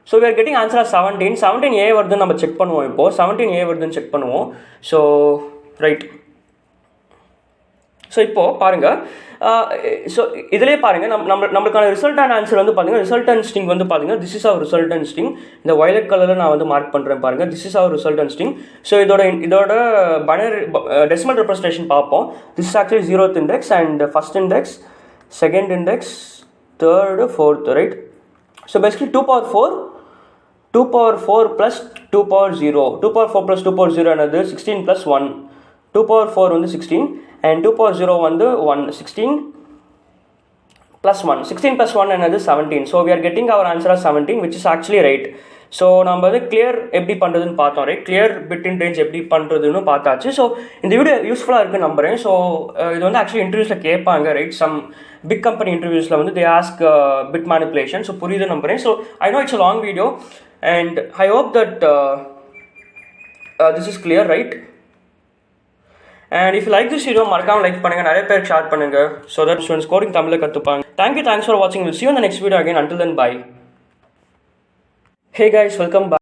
So we are getting answer as 17 A வருதுன்னு நம்ம செக் பண்ணுவோம். இப்போது 17 A வருதுன்னு செக் பண்ணுவோம். So right. ஸோ இப்போது பாருங்கள், ஸோ இதிலே பாருங்கள் நம்மளுக்கான ரிசல்டான ஆன்சர் வந்து பார்த்தீங்கன்னா ரிசல்டன் ஸ்ட்ரிங் வந்து பார்த்தீங்கன்னா this is our resultant string. இந்த வயலட் கலரில் நான் வந்து மார்க் பண்ணுறேன் பாருங்கள், திஸ் இஸ் அவர் ரிசல்டன் ஸ்ட்ரிங். ஸோ இதோட பைனரி டெசிமல் ரெப்ரசன்டேஷன் பார்ப்போம். This is actually 0th index and first index, second index, third, fourth right. So basically 2 power 4 plus 2 power 0, 2 power 4 plus 2 power 0 என்னது 16 plus 1, 2 power 4 வந்து 16 and 2 power 0 வந்து 1, 16 plus 1, 16 plus 1 என்னது 17. So we are getting our answer as 17 which is actually right. So நம்ம வந்து clear எப்படி பண்ணுறதுன்னு பார்த்தோம் right. Clear bit in range எப்படி பண்ணுறதுன்னு பார்த்தாச்சு. ஸோ இந்த வீடியோ யூஸ்ஃபுல்லாக இருக்குன்னு நம்புகிறேன். ஸோ இது வந்து ஆக்சுவலி இன்டர்வியூஸில் கேட்பாங்க ரைட். சம் பிக் கம்பெனி இன்டர்வியூஸில் வந்து they ask bit manipulation. So புரியுது நம்புகிறேன். So I know it's a long video and I hope that this is clear right. And if like this video மறக்காம like பண்ணுங்க, நிறைய பேருக்கு share பண்ணுங்க. So that students coding தமிழில் கற்றுப்பாங்க. Thanks for வாட்சிங். Will see you in the next video again. Until then, bye. Hey guys, welcome back.